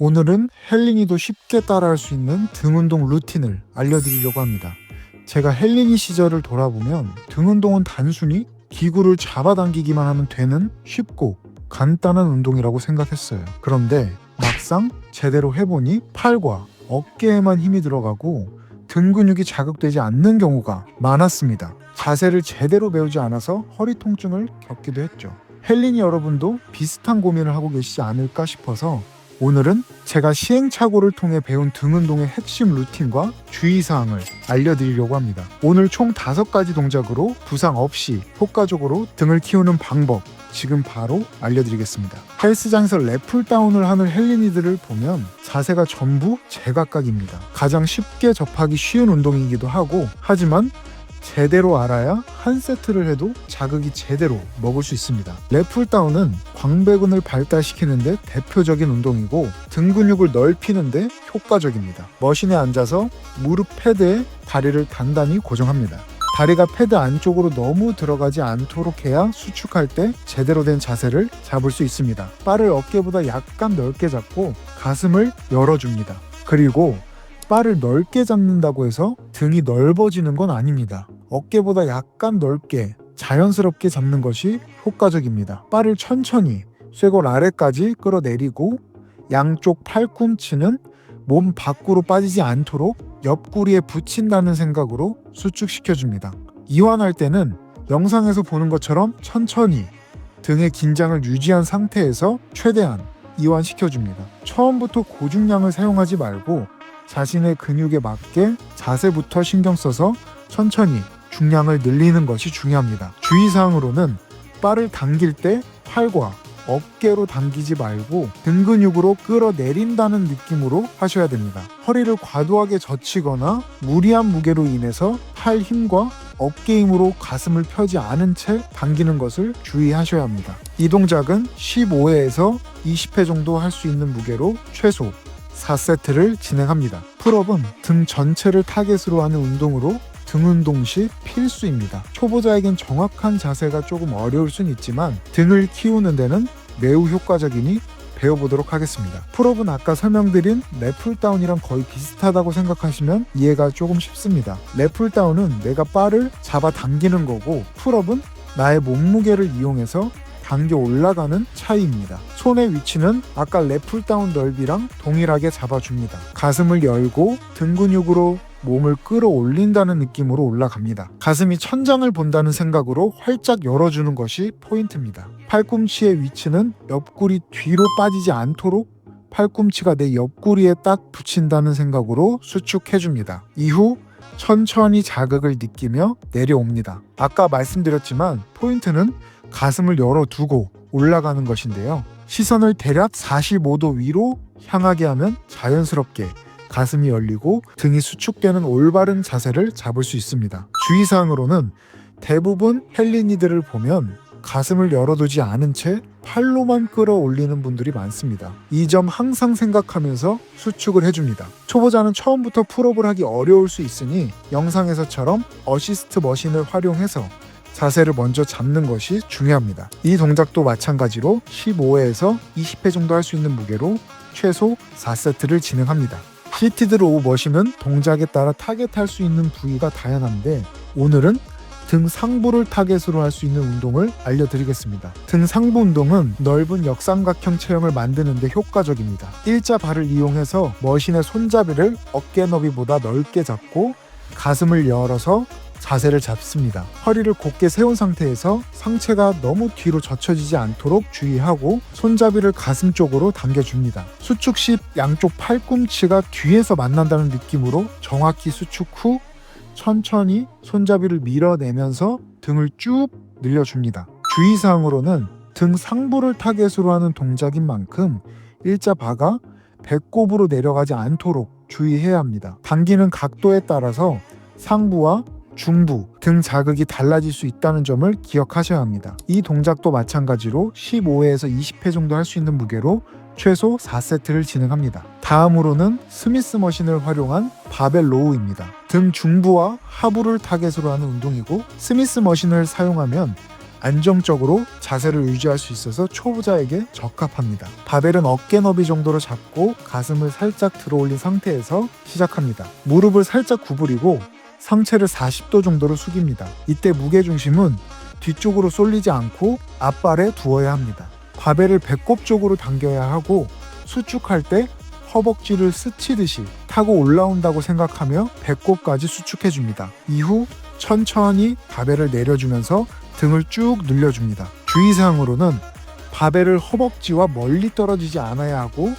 오늘은 헬린이도 쉽게 따라할 수 있는 등 운동 루틴을 알려드리려고 합니다. 제가 헬린이 시절을 돌아보면 등 운동은 단순히 기구를 잡아당기기만 하면 되는 쉽고 간단한 운동이라고 생각했어요. 그런데 막상 제대로 해보니 팔과 어깨에만 힘이 들어가고 등 근육이 자극되지 않는 경우가 많았습니다. 자세를 제대로 배우지 않아서 허리 통증을 겪기도 했죠. 헬린이 여러분도 비슷한 고민을 하고 계시지 않을까 싶어서 오늘은 제가 시행착오를 통해 배운 등 운동의 핵심 루틴과 주의사항을 알려드리려고 합니다. 오늘 총 5가지 동작으로 부상 없이 효과적으로 등을 키우는 방법 지금 바로 알려드리겠습니다. 헬스장에서 랩풀다운을 하는 헬린이들을 보면 자세가 전부 제각각입니다. 가장 쉽게 접하기 쉬운 운동이기도 하고 하지만 제대로 알아야 한 세트를 해도 자극이 제대로 먹을 수 있습니다. 랩풀다운은 광배근을 발달시키는데 대표적인 운동이고 등 근육을 넓히는데 효과적입니다. 머신에 앉아서 무릎 패드에 다리를 단단히 고정합니다. 다리가 패드 안쪽으로 너무 들어가지 않도록 해야 수축할 때 제대로 된 자세를 잡을 수 있습니다. 바를 어깨보다 약간 넓게 잡고 가슴을 열어줍니다. 그리고 바를 넓게 잡는다고 해서 등이 넓어지는 건 아닙니다. 어깨보다 약간 넓게 자연스럽게 잡는 것이 효과적입니다. 바를 천천히 쇄골 아래까지 끌어내리고 양쪽 팔꿈치는 몸 밖으로 빠지지 않도록 옆구리에 붙인다는 생각으로 수축시켜줍니다. 이완할 때는 영상에서 보는 것처럼 천천히 등의 긴장을 유지한 상태에서 최대한 이완시켜줍니다. 처음부터 고중량을 사용하지 말고 자신의 근육에 맞게 자세부터 신경 써서 천천히 중량을 늘리는 것이 중요합니다. 주의사항으로는 바를 당길 때 팔과 어깨로 당기지 말고 등 근육으로 끌어내린다는 느낌으로 하셔야 됩니다. 허리를 과도하게 젖히거나 무리한 무게로 인해서 팔 힘과 어깨 힘으로 가슴을 펴지 않은 채 당기는 것을 주의하셔야 합니다. 이 동작은 15회에서 20회 정도 할 수 있는 무게로 최소 4세트를 진행합니다. 풀업은 등 전체를 타겟으로 하는 운동으로 등 운동 시 필수입니다. 초보자에겐 정확한 자세가 조금 어려울 순 있지만 등을 키우는 데는 매우 효과적이니 배워보도록 하겠습니다. 풀업은 아까 설명드린 랩풀다운이랑 거의 비슷하다고 생각하시면 이해가 조금 쉽습니다. 랩풀다운은 내가 바를 잡아 당기는 거고 풀업은 나의 몸무게를 이용해서 당겨 올라가는 차이입니다. 손의 위치는 아까 랩풀다운 넓이랑 동일하게 잡아줍니다. 가슴을 열고 등 근육으로 몸을 끌어올린다는 느낌으로 올라갑니다. 가슴이 천장을 본다는 생각으로 활짝 열어주는 것이 포인트입니다. 팔꿈치의 위치는 옆구리 뒤로 빠지지 않도록 팔꿈치가 내 옆구리에 딱 붙인다는 생각으로 수축해줍니다. 이후 천천히 자극을 느끼며 내려옵니다. 아까 말씀드렸지만 포인트는 가슴을 열어두고 올라가는 것인데요. 시선을 대략 45도 위로 향하게 하면 자연스럽게 가슴이 열리고 등이 수축되는 올바른 자세를 잡을 수 있습니다. 주의사항으로는 대부분 헬린이들을 보면 가슴을 열어두지 않은 채 팔로만 끌어올리는 분들이 많습니다. 이 점 항상 생각하면서 수축을 해줍니다. 초보자는 처음부터 풀업을 하기 어려울 수 있으니 영상에서처럼 어시스트 머신을 활용해서 자세를 먼저 잡는 것이 중요합니다. 이 동작도 마찬가지로 15회에서 20회 정도 할 수 있는 무게로 최소 4세트를 진행합니다. 시티드 로우 머신은 동작에 따라 타겟할 수 있는 부위가 다양한데 오늘은 등 상부를 타겟으로 할 수 있는 운동을 알려드리겠습니다. 등 상부 운동은 넓은 역삼각형 체형을 만드는 데 효과적입니다. 일자 발을 이용해서 머신의 손잡이를 어깨 너비보다 넓게 잡고 가슴을 열어서 자세를 잡습니다. 허리를 곧게 세운 상태에서 상체가 너무 뒤로 젖혀지지 않도록 주의하고 손잡이를 가슴 쪽으로 당겨줍니다. 수축 시 양쪽 팔꿈치가 뒤에서 만난다는 느낌으로 정확히 수축 후 천천히 손잡이를 밀어내면서 등을 쭉 늘려줍니다. 주의사항으로는 등 상부를 타겟으로 하는 동작인 만큼 일자 바가 배꼽으로 내려가지 않도록 주의해야 합니다. 당기는 각도에 따라서 상부와 중부, 등 자극이 달라질 수 있다는 점을 기억하셔야 합니다. 이 동작도 마찬가지로 15회에서 20회 정도 할 수 있는 무게로 최소 4세트를 진행합니다. 다음으로는 스미스 머신을 활용한 바벨 로우입니다. 등 중부와 하부를 타겟으로 하는 운동이고 스미스 머신을 사용하면 안정적으로 자세를 유지할 수 있어서 초보자에게 적합합니다. 바벨은 어깨 너비 정도로 잡고 가슴을 살짝 들어 올린 상태에서 시작합니다. 무릎을 살짝 구부리고 상체를 40도 정도로 숙입니다. 이때 무게중심은 뒤쪽으로 쏠리지 않고 앞발에 두어야 합니다. 바벨을 배꼽 쪽으로 당겨야 하고 수축할 때 허벅지를 스치듯이 타고 올라온다고 생각하며 배꼽까지 수축해줍니다. 이후 천천히 바벨을 내려주면서 등을 쭉 늘려줍니다. 주의사항으로는 바벨을 허벅지와 멀리 떨어지지 않아야 하고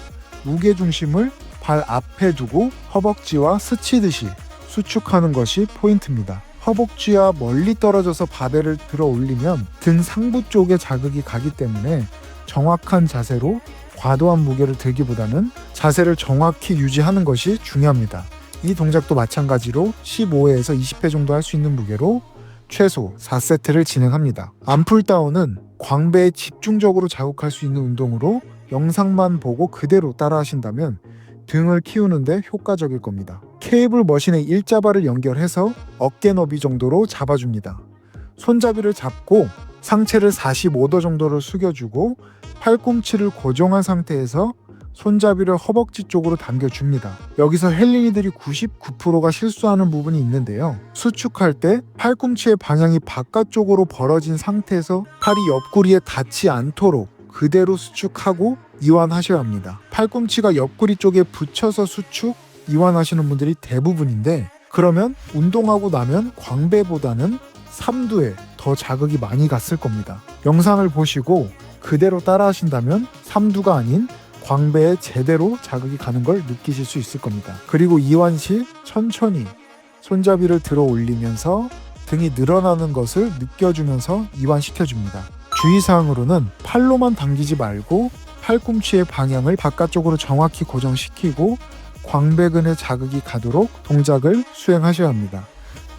무게중심을 발 앞에 두고 허벅지와 스치듯이 수축하는 것이 포인트입니다. 허벅지와 멀리 떨어져서 바벨을 들어 올리면 등 상부 쪽에 자극이 가기 때문에 정확한 자세로 과도한 무게를 들기보다는 자세를 정확히 유지하는 것이 중요합니다. 이 동작도 마찬가지로 15회에서 20회 정도 할 수 있는 무게로 최소 4세트를 진행합니다. 암풀다운은 광배에 집중적으로 자극할 수 있는 운동으로 영상만 보고 그대로 따라 하신다면 등을 키우는데 효과적일 겁니다. 케이블 머신에 일자발을 연결해서 어깨 너비 정도로 잡아줍니다. 손잡이를 잡고 상체를 45도 정도로 숙여주고 팔꿈치를 고정한 상태에서 손잡이를 허벅지 쪽으로 당겨줍니다. 여기서 헬린이들이 99%가 실수하는 부분이 있는데요. 수축할 때 팔꿈치의 방향이 바깥쪽으로 벌어진 상태에서 팔이 옆구리에 닿지 않도록 그대로 수축하고 이완하셔야 합니다. 팔꿈치가 옆구리 쪽에 붙여서 수축, 이완하시는 분들이 대부분인데 그러면 운동하고 나면 광배보다는 삼두에 더 자극이 많이 갔을 겁니다. 영상을 보시고 그대로 따라 하신다면 삼두가 아닌 광배에 제대로 자극이 가는 걸 느끼실 수 있을 겁니다. 그리고 이완 시 천천히 손잡이를 들어 올리면서 등이 늘어나는 것을 느껴주면서 이완시켜줍니다. 주의사항으로는 팔로만 당기지 말고 팔꿈치의 방향을 바깥쪽으로 정확히 고정시키고 광배근에 자극이 가도록 동작을 수행하셔야 합니다.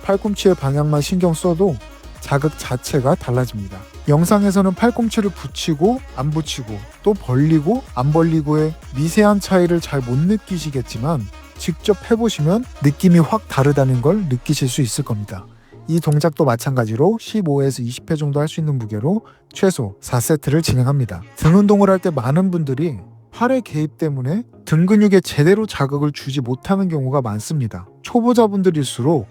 팔꿈치의 방향만 신경 써도 자극 자체가 달라집니다. 영상에서는 팔꿈치를 붙이고 안 붙이고 또 벌리고 안 벌리고의 미세한 차이를 잘 못 느끼시겠지만 직접 해보시면 느낌이 확 다르다는 걸 느끼실 수 있을 겁니다. 이 동작도 마찬가지로 15회에서 20회 정도 할 수 있는 무게로 최소 4세트를 진행합니다. 등 운동을 할 때 많은 분들이 팔의 개입 때문에 등 근육에 제대로 자극을 주지 못하는 경우가 많습니다. 초보자분들일수록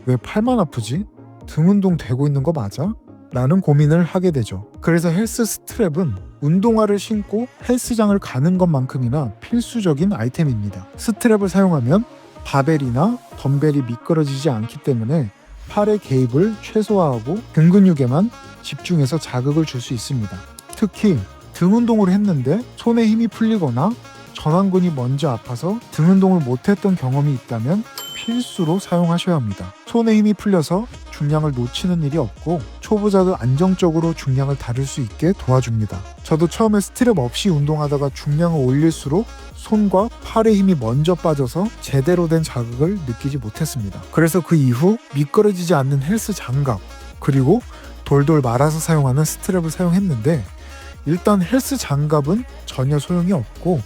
왜 팔만 아프지? 등 운동 되고 있는 거 맞아? 라는 고민을 하게 되죠. 그래서 헬스 스트랩은 운동화를 신고 헬스장을 가는 것만큼이나 필수적인 아이템입니다. 스트랩을 사용하면 바벨이나 덤벨이 미끄러지지 않기 때문에 팔의 개입을 최소화하고 등 근육에만 집중해서 자극을 줄 수 있습니다. 특히 등 운동을 했는데 손에 힘이 풀리거나 전완근이 먼저 아파서 등 운동을 못했던 경험이 있다면 필수로 사용하셔야 합니다. 손에 힘이 풀려서 중량을 놓치는 일이 없고 초보자도 안정적으로 중량을 다룰 수 있게 도와줍니다. 저도 처음에 스트랩 없이 운동하다가 중량을 올릴수록 손과 팔의 힘이 먼저 빠져서 제대로 된 자극을 느끼지 못했습니다. 그래서 그 이후 미끄러지지 않는 헬스 장갑 그리고 돌돌 말아서 사용하는 스트랩을 사용했는데 일단 헬스 장갑은 전혀 소용이 없고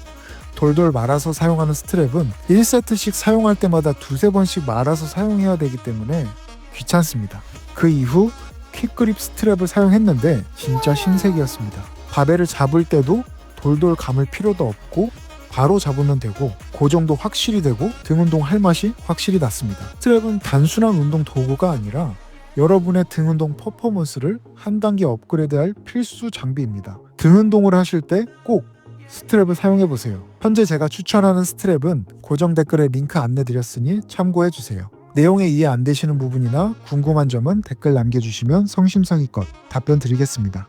돌돌 말아서 사용하는 스트랩은 1세트씩 사용할 때마다 두세 번씩 말아서 사용해야 되기 때문에 귀찮습니다. 그 이후 퀵그립 스트랩을 사용했는데 진짜 신세계였습니다. 바벨을 잡을 때도 돌돌 감을 필요도 없고 바로 잡으면 되고 고정도 확실히 되고 등 운동 할 맛이 확실히 났습니다. 스트랩은 단순한 운동 도구가 아니라 여러분의 등 운동 퍼포먼스를 한 단계 업그레이드할 필수 장비입니다. 등 운동을 하실 때 꼭 스트랩을 사용해보세요. 현재 제가 추천하는 스트랩은 고정 댓글에 링크 안내드렸으니 참고해주세요. 내용에 이해 안 되시는 부분이나 궁금한 점은 댓글 남겨주시면 성심성의껏 답변 드리겠습니다.